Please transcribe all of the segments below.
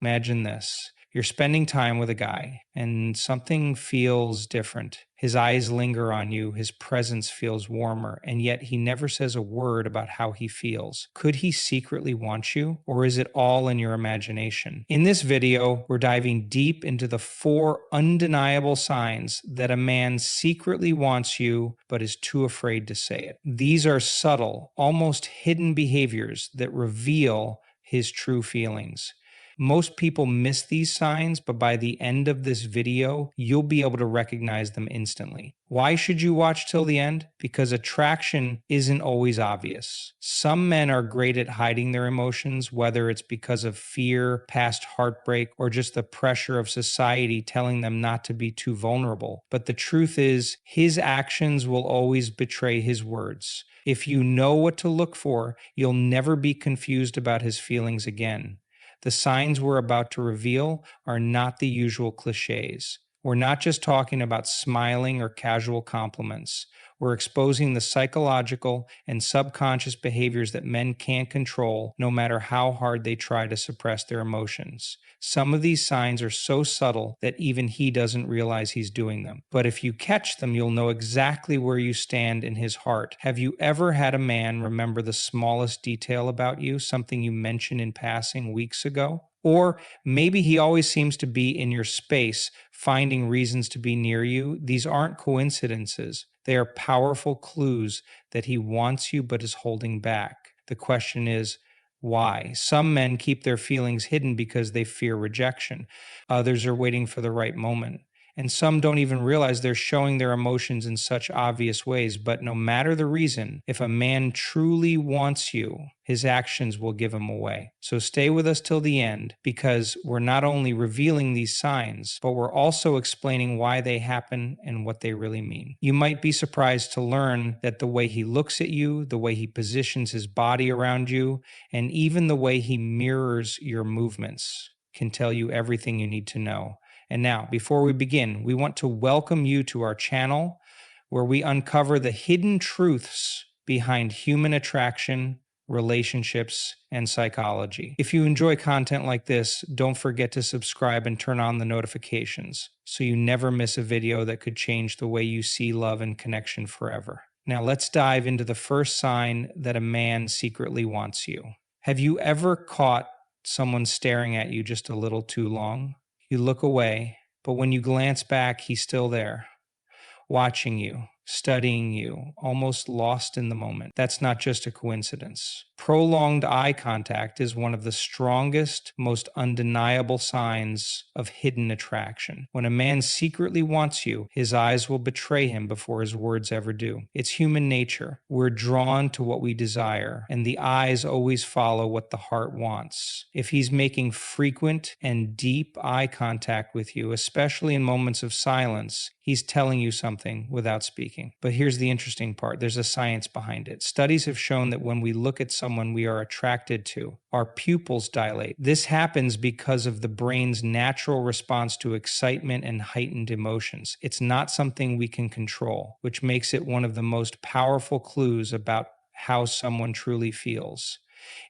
Imagine this. You're spending time with a guy, and something feels different. His eyes linger on you, his presence feels warmer, and yet he never says a word about how he feels. Could he secretly want you, or is it all in your imagination? In this video, we're diving deep into the 4 undeniable signs that a man secretly wants you but is too afraid to say it. These are subtle, almost hidden behaviors that reveal his true feelings. Most people miss these signs, but by the end of this video, you'll be able to recognize them instantly. Why should you watch till the end? Because attraction isn't always obvious. Some men are great at hiding their emotions, whether it's because of fear, past heartbreak, or just the pressure of society telling them not to be too vulnerable. But the truth is, his actions will always betray his words. If you know what to look for, you'll never be confused about his feelings again. The signs we're about to reveal are not the usual cliches. We're not just talking about smiling or casual compliments. We're exposing the psychological and subconscious behaviors that men can't control, no matter how hard they try to suppress their emotions. Some of these signs are so subtle that even he doesn't realize he's doing them. But if you catch them, you'll know exactly where you stand in his heart. Have you ever had a man remember the smallest detail about you, something you mentioned in passing weeks ago? Or maybe he always seems to be in your space, finding reasons to be near you. These aren't coincidences. They are powerful clues that he wants you but is holding back. The question is, why? Some men keep their feelings hidden because they fear rejection. Others are waiting for the right moment. And some don't even realize they're showing their emotions in such obvious ways. But no matter the reason, if a man truly wants you, his actions will give him away. So stay with us till the end, because we're not only revealing these signs, but we're also explaining why they happen and what they really mean. You might be surprised to learn that the way he looks at you, the way he positions his body around you, and even the way he mirrors your movements can tell you everything you need to know. And now, before we begin, we want to welcome you to our channel where we uncover the hidden truths behind human attraction, relationships, and psychology. If you enjoy content like this, don't forget to subscribe and turn on the notifications so you never miss a video that could change the way you see love and connection forever. Now, let's dive into the first sign that a man secretly wants you. Have you ever caught someone staring at you just a little too long? You look away, but when you glance back, he's still there, watching you, studying you, almost lost in the moment. That's not just a coincidence. Prolonged eye contact is one of the strongest, most undeniable signs of hidden attraction. When a man secretly wants you, his eyes will betray him before his words ever do. It's human nature. We're drawn to what we desire, and the eyes always follow what the heart wants. If he's making frequent and deep eye contact with you, especially in moments of silence, he's telling you something without speaking. But here's the interesting part. There's a science behind it. Studies have shown that when we look at someone we are attracted to, our pupils dilate. This happens because of the brain's natural response to excitement and heightened emotions. It's not something we can control, which makes it one of the most powerful clues about how someone truly feels.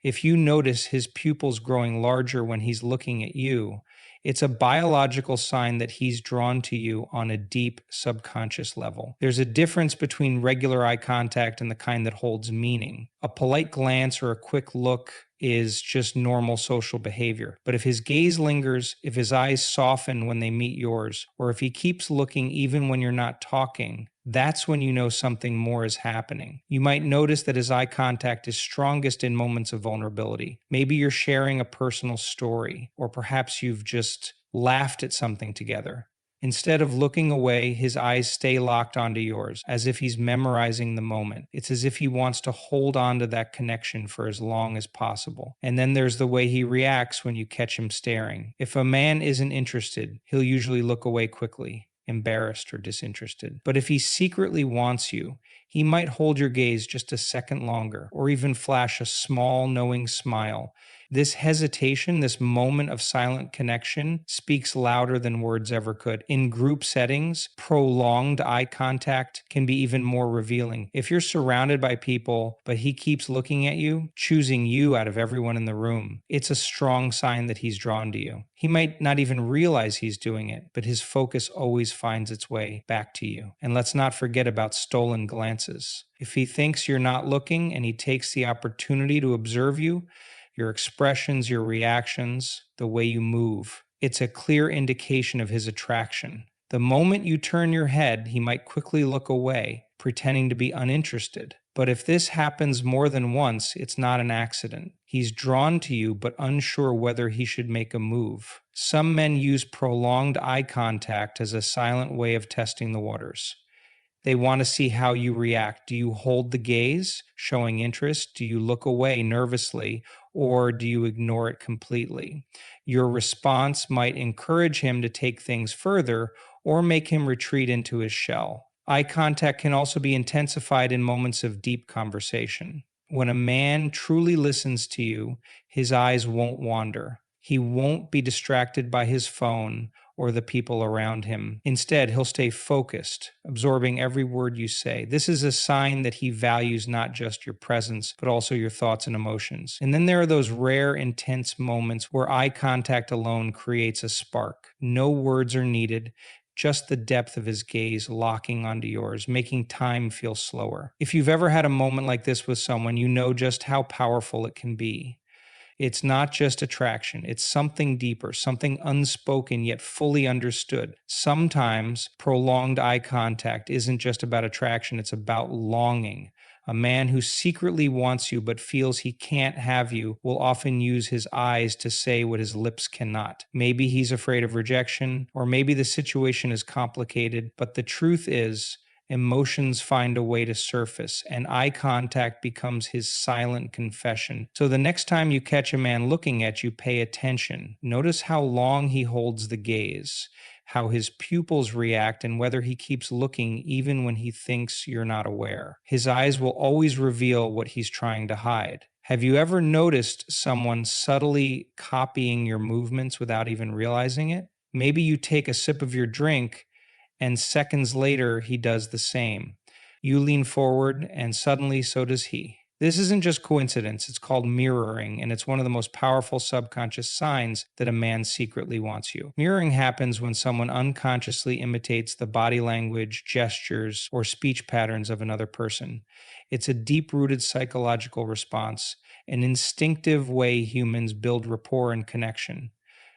If you notice his pupils growing larger when he's looking at you, it's a biological sign that he's drawn to you on a deep subconscious level. There's a difference between regular eye contact and the kind that holds meaning. A polite glance or a quick look is just normal social behavior. But if his gaze lingers, if his eyes soften when they meet yours, or if he keeps looking even when you're not talking, that's when you know something more is happening. You might notice that his eye contact is strongest in moments of vulnerability. Maybe you're sharing a personal story, or perhaps you've just laughed at something together. Instead of looking away, his eyes stay locked onto yours, as if he's memorizing the moment. It's as if he wants to hold on to that connection for as long as possible. And then there's the way he reacts when you catch him staring. If a man isn't interested, he'll usually look away quickly, embarrassed or disinterested. But if he secretly wants you, he might hold your gaze just a second longer, or even flash a small, knowing smile. This hesitation, this moment of silent connection, speaks louder than words ever could. In group settings, prolonged eye contact can be even more revealing. If you're surrounded by people, but he keeps looking at you, choosing you out of everyone in the room, it's a strong sign that he's drawn to you. He might not even realize he's doing it, but his focus always finds its way back to you. And let's not forget about stolen glances. If he thinks you're not looking and he takes the opportunity to observe you, your expressions, your reactions, the way you move, it's a clear indication of his attraction. The moment you turn your head, he might quickly look away, pretending to be uninterested. But if this happens more than once, it's not an accident. He's drawn to you, but unsure whether he should make a move. Some men use prolonged eye contact as a silent way of testing the waters. They want to see how you react. Do you hold the gaze, showing interest? Do you look away nervously, or do you ignore it completely? Your response might encourage him to take things further or make him retreat into his shell. Eye contact can also be intensified in moments of deep conversation. When a man truly listens to you, his eyes won't wander. He won't be distracted by his phone or the people around him. Instead, he'll stay focused, absorbing every word you say. This is a sign that he values not just your presence, but also your thoughts and emotions. And then there are those rare, intense moments where eye contact alone creates a spark. No words are needed, just the depth of his gaze locking onto yours, making time feel slower. If you've ever had a moment like this with someone, you know just how powerful it can be. It's not just attraction, it's something deeper, something unspoken yet fully understood. Sometimes prolonged eye contact isn't just about attraction, it's about longing. A man who secretly wants you but feels he can't have you will often use his eyes to say what his lips cannot. Maybe he's afraid of rejection, or maybe the situation is complicated, but the truth is, emotions find a way to surface, and eye contact becomes his silent confession. So the next time you catch a man looking at you, pay attention. Notice how long he holds the gaze, how his pupils react, and whether he keeps looking even when he thinks you're not aware. His eyes will always reveal what he's trying to hide. Have you ever noticed someone subtly copying your movements without even realizing it? Maybe you take a sip of your drink and seconds later, he does the same. You lean forward, and suddenly so does he. This isn't just coincidence, it's called mirroring, and it's one of the most powerful subconscious signs that a man secretly wants you. Mirroring happens when someone unconsciously imitates the body language, gestures, or speech patterns of another person. It's a deep rooted psychological response, an instinctive way humans build rapport and connection.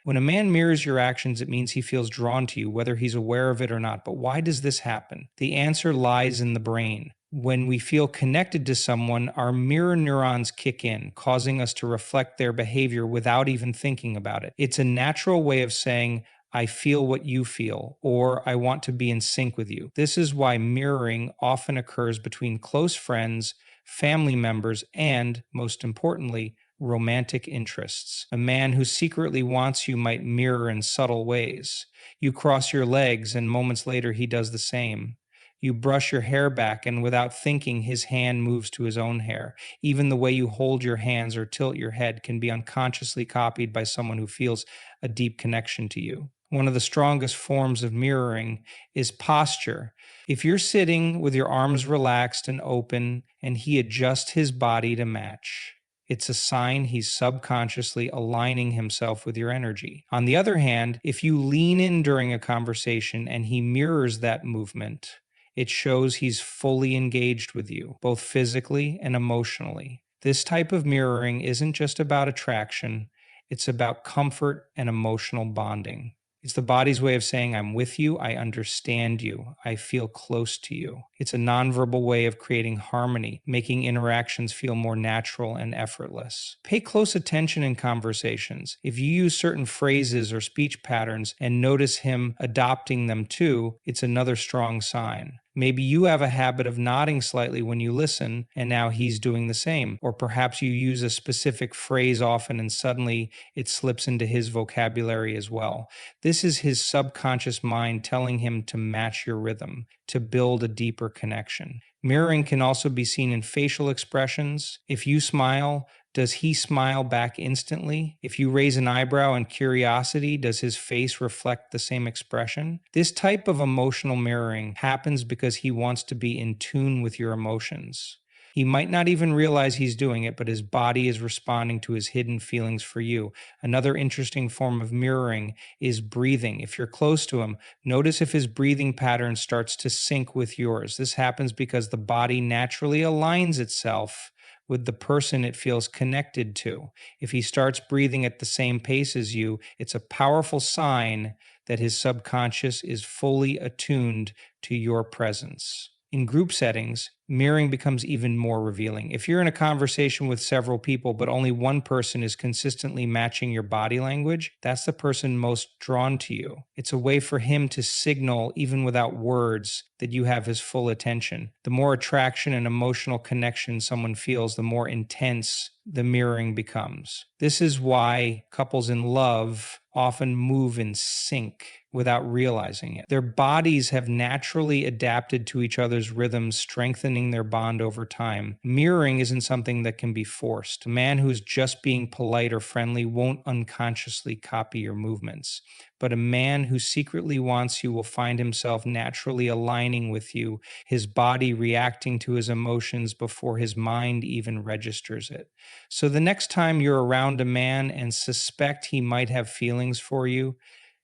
When a man mirrors your actions, it means he feels drawn to you, whether he's aware of it or not. But why does this happen? The answer lies in the brain. When we feel connected to someone, our mirror neurons kick in, causing us to reflect their behavior without even thinking about it. It's a natural way of saying, I feel what you feel, or I want to be in sync with you. This is why mirroring often occurs between close friends, family members, and, most importantly, romantic interests. A man who secretly wants you might mirror in subtle ways. You cross your legs, and moments later, he does the same. You brush your hair back, and without thinking, his hand moves to his own hair. Even the way you hold your hands or tilt your head can be unconsciously copied by someone who feels a deep connection to you. One of the strongest forms of mirroring is posture. If you're sitting with your arms relaxed and open, and he adjusts his body to match, it's a sign he's subconsciously aligning himself with your energy. On the other hand, if you lean in during a conversation and he mirrors that movement, it shows he's fully engaged with you, both physically and emotionally. This type of mirroring isn't just about attraction, it's about comfort and emotional bonding. It's the body's way of saying, I'm with you, I understand you, I feel close to you. It's a nonverbal way of creating harmony, making interactions feel more natural and effortless. Pay close attention in conversations. If you use certain phrases or speech patterns and notice him adopting them too, it's another strong sign. Maybe you have a habit of nodding slightly when you listen, and now he's doing the same. Or perhaps you use a specific phrase often and suddenly it slips into his vocabulary as well. This is his subconscious mind telling him to match your rhythm, to build a deeper connection. Mirroring can also be seen in facial expressions. If you smile, Does he smile back instantly? If you raise an eyebrow in curiosity, does his face reflect the same expression? This type of emotional mirroring happens because he wants to be in tune with your emotions. He might not even realize he's doing it, but his body is responding to his hidden feelings for you. Another interesting form of mirroring is breathing. If you're close to him, notice if his breathing pattern starts to sync with yours. This happens because the body naturally aligns itself with the person it feels connected to. If he starts breathing at the same pace as you, it's a powerful sign that his subconscious is fully attuned to your presence. In group settings, mirroring becomes even more revealing. If you're in a conversation with several people, but only one person is consistently matching your body language, that's the person most drawn to you. It's a way for him to signal, even without words, that you have his full attention. The more attraction and emotional connection someone feels, the more intense the mirroring becomes. This is why couples in love often move in sync without realizing it. Their bodies have naturally adapted to each other's rhythms, strengthening their bond over time. Mirroring isn't something that can be forced. A man who's just being polite or friendly won't unconsciously copy your movements. But a man who secretly wants you will find himself naturally aligning with you, his body reacting to his emotions before his mind even registers it. So the next time you're around a man and suspect he might have feelings for you,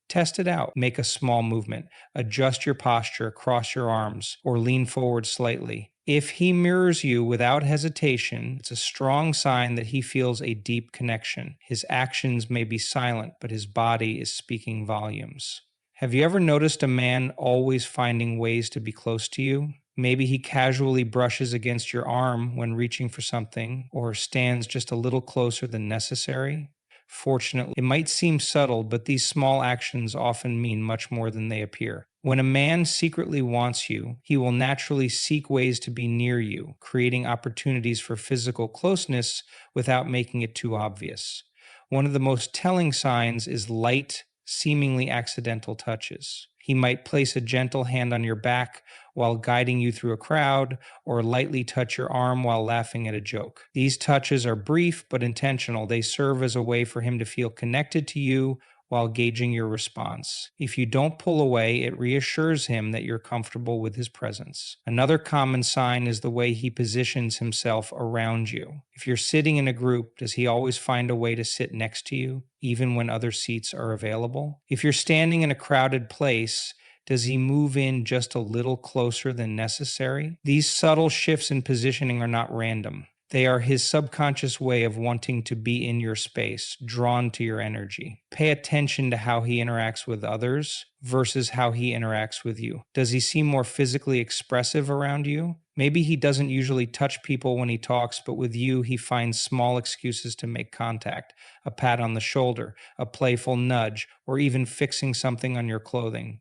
test it out. Make a small movement. Adjust your posture, cross your arms, or lean forward slightly. If he mirrors you without hesitation, it's a strong sign that he feels a deep connection. His actions may be silent, but his body is speaking volumes. Have you ever noticed a man always finding ways to be close to you? Maybe he casually brushes against your arm when reaching for something, or stands just a little closer than necessary. Fortunately, it might seem subtle, but these small actions often mean much more than they appear. When a man secretly wants you, he will naturally seek ways to be near you, creating opportunities for physical closeness without making it too obvious. One of the most telling signs is light, seemingly accidental touches. He might place a gentle hand on your back while guiding you through a crowd, or lightly touch your arm while laughing at a joke. These touches are brief but intentional. They serve as a way for him to feel connected to you while gauging your response. If you don't pull away, it reassures him that you're comfortable with his presence. Another common sign is the way he positions himself around you. If you're sitting in a group, does he always find a way to sit next to you, even when other seats are available? If you're standing in a crowded place, does he move in just a little closer than necessary? These subtle shifts in positioning are not random. They are his subconscious way of wanting to be in your space, drawn to your energy. Pay attention to how he interacts with others versus how he interacts with you. Does he seem more physically expressive around you? Maybe he doesn't usually touch people when he talks, but with you, he finds small excuses to make contact. A pat on the shoulder, a playful nudge, or even fixing something on your clothing.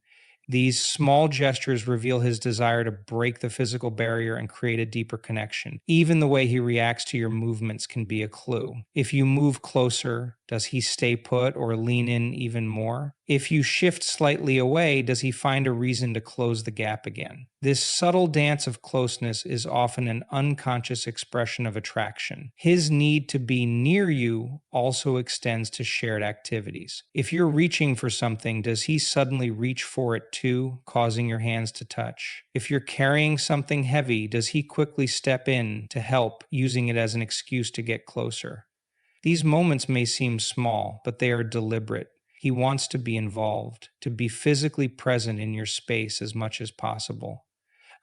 These small gestures reveal his desire to break the physical barrier and create a deeper connection. Even the way he reacts to your movements can be a clue. If you move closer, does he stay put or lean in even more? If you shift slightly away, does he find a reason to close the gap again? This subtle dance of closeness is often an unconscious expression of attraction. His need to be near you also extends to shared activities. If you're reaching for something, does he suddenly reach for it too, causing your hands to touch? If you're carrying something heavy, does he quickly step in to help, using it as an excuse to get closer? These moments may seem small, but they are deliberate. He wants to be involved, to be physically present in your space as much as possible.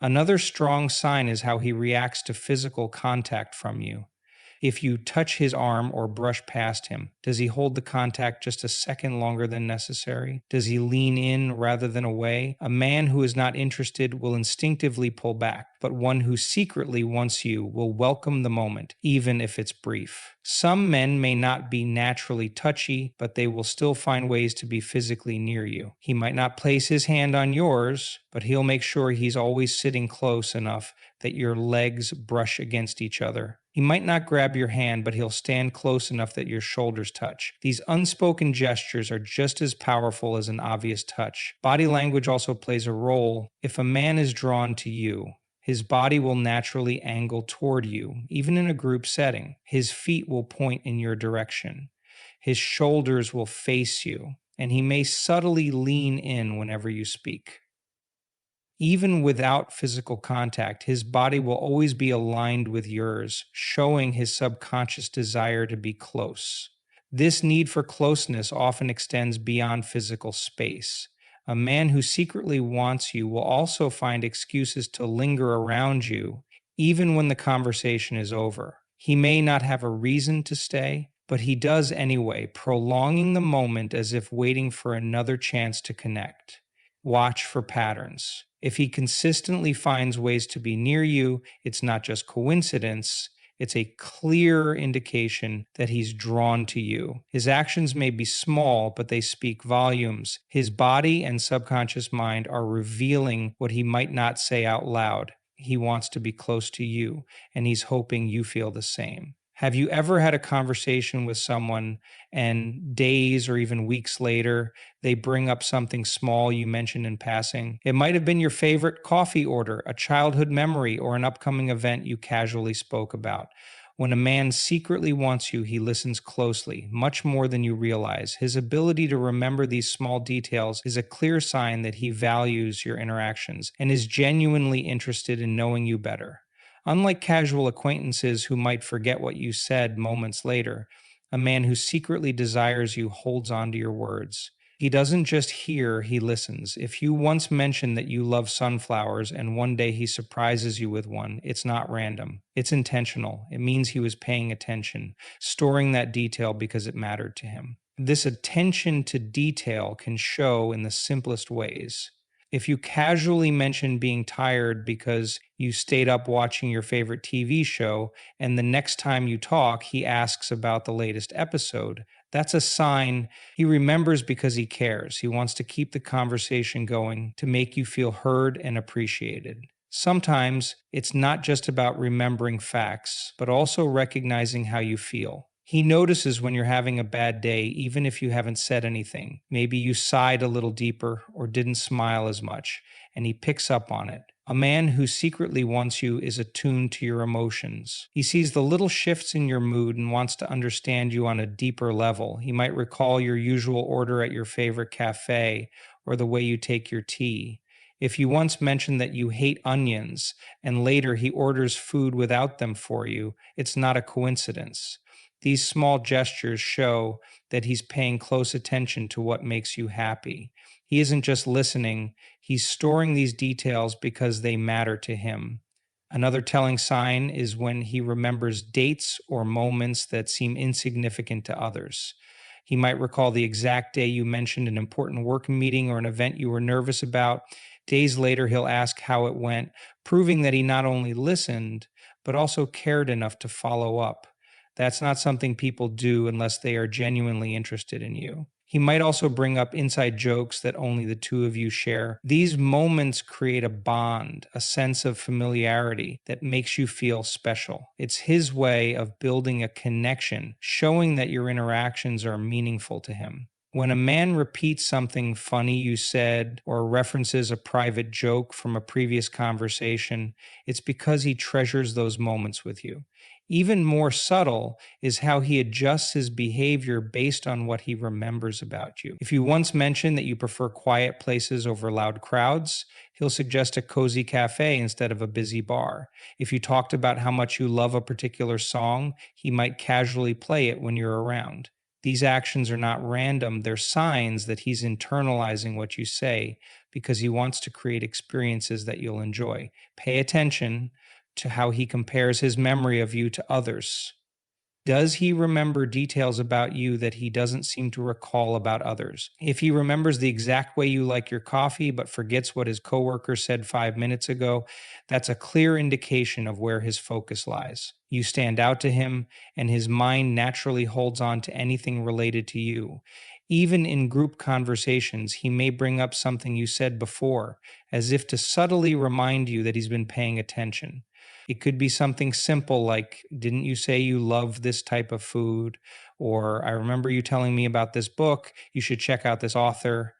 Another strong sign is how he reacts to physical contact from you. If you touch his arm or brush past him, does he hold the contact just a second longer than necessary? Does he lean in rather than away? A man who is not interested will instinctively pull back, but one who secretly wants you will welcome the moment, even if it's brief. Some men may not be naturally touchy, but they will still find ways to be physically near you. He might not place his hand on yours, but he'll make sure he's always sitting close enough that your legs brush against each other. He might not grab your hand, but he'll stand close enough that your shoulders touch. These unspoken gestures are just as powerful as an obvious touch. Body language also plays a role. If a man is drawn to you, His body will naturally angle toward you, even in a group setting. His feet will point in your direction. His shoulders will face you, and he may subtly lean in whenever you speak. Even without physical contact, his body will always be aligned with yours, showing his subconscious desire to be close. This need for closeness often extends beyond physical space. A man who secretly wants you will also find excuses to linger around you, even when the conversation is over. He may not have a reason to stay, but he does anyway, prolonging the moment as if waiting for another chance to connect. Watch for patterns. If he consistently finds ways to be near you, it's not just coincidence, it's a clear indication that he's drawn to you. His actions may be small, but they speak volumes. His body and subconscious mind are revealing what he might not say out loud. He wants to be close to you, and he's hoping you feel the same. Have you ever had a conversation with someone and days or even weeks later, they bring up something small you mentioned in passing? It might have been your favorite coffee order, a childhood memory, or an upcoming event you casually spoke about. When a man secretly wants you, he listens closely, much more than you realize. His ability to remember these small details is a clear sign that he values your interactions and is genuinely interested in knowing you better. Unlike casual acquaintances who might forget what you said moments later, a man who secretly desires you holds on to your words. He doesn't just hear, he listens. If you once mentioned that you love sunflowers and one day he surprises you with one, it's not random. It's intentional. It means he was paying attention, storing that detail because it mattered to him. This attention to detail can show in the simplest ways. If you casually mention being tired because you stayed up watching your favorite TV show, and the next time you talk, he asks about the latest episode, that's a sign he remembers because he cares. He wants to keep the conversation going to make you feel heard and appreciated. Sometimes it's not just about remembering facts, but also recognizing how you feel. He notices when you're having a bad day, even if you haven't said anything. Maybe you sighed a little deeper or didn't smile as much, and he picks up on it. A man who secretly wants you is attuned to your emotions. He sees the little shifts in your mood and wants to understand you on a deeper level. He might recall your usual order at your favorite cafe or the way you take your tea. If you once mentioned that you hate onions and later he orders food without them for you, it's not a coincidence. These small gestures show that he's paying close attention to what makes you happy. He isn't just listening, he's storing these details because they matter to him. Another telling sign is when he remembers dates or moments that seem insignificant to others. He might recall the exact day you mentioned an important work meeting or an event you were nervous about. Days later, he'll ask how it went, proving that he not only listened, but also cared enough to follow up. That's not something people do unless they are genuinely interested in you. He might also bring up inside jokes that only the two of you share. These moments create a bond, a sense of familiarity that makes you feel special. It's his way of building a connection, showing that your interactions are meaningful to him. When a man repeats something funny you said or references a private joke from a previous conversation, it's because he treasures those moments with you. Even more subtle is how he adjusts his behavior based on what he remembers about you. If you once mentioned that you prefer quiet places over loud crowds, he'll suggest a cozy cafe instead of a busy bar. If you talked about how much you love a particular song, he might casually play it when you're around. These actions are not random, they're signs that he's internalizing what you say because he wants to create experiences that you'll enjoy. Pay attention to how he compares his memory of you to others. Does he remember details about you that he doesn't seem to recall about others? If he remembers the exact way you like your coffee but forgets what his coworker said 5 minutes ago, that's a clear indication of where his focus lies. You stand out to him, and his mind naturally holds on to anything related to you. Even in group conversations, he may bring up something you said before, as if to subtly remind you that he's been paying attention. It could be something simple like, didn't you say you love this type of food? Or I remember you telling me about this book. You should check out this author.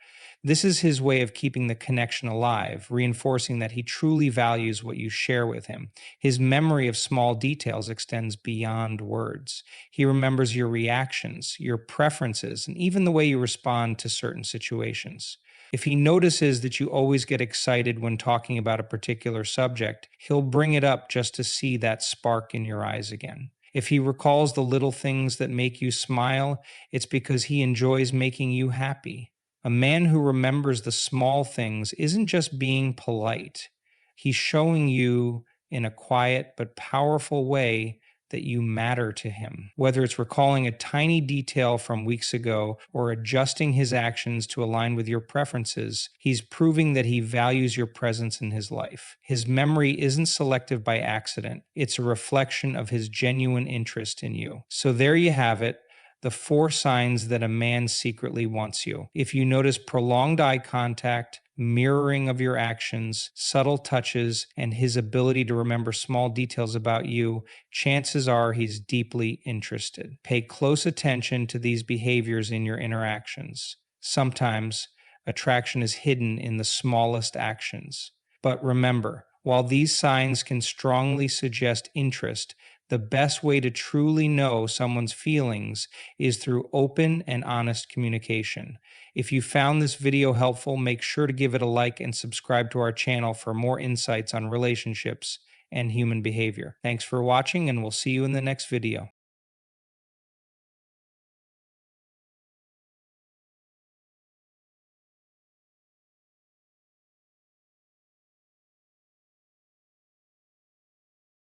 This is his way of keeping the connection alive, reinforcing that he truly values what you share with him. His memory of small details extends beyond words. He remembers your reactions, your preferences, and even the way you respond to certain situations. If he notices that you always get excited when talking about a particular subject, he'll bring it up just to see that spark in your eyes again. If he recalls the little things that make you smile, it's because he enjoys making you happy. A man who remembers the small things isn't just being polite, he's showing you in a quiet but powerful way that you matter to him. Whether it's recalling a tiny detail from weeks ago or adjusting his actions to align with your preferences, he's proving that he values your presence in his life. His memory isn't selective by accident, it's a reflection of his genuine interest in you. So there you have it, the 4 signs that a man secretly wants you. If you notice prolonged eye contact, mirroring of your actions, subtle touches, and his ability to remember small details about you, chances are he's deeply interested. Pay close attention to these behaviors in your interactions. Sometimes attraction is hidden in the smallest actions. But remember, while these signs can strongly suggest interest, the best way to truly know someone's feelings is through open and honest communication. If you found this video helpful, make sure to give it a like and subscribe to our channel for more insights on relationships and human behavior. Thanks for watching, and we'll see you in the next video.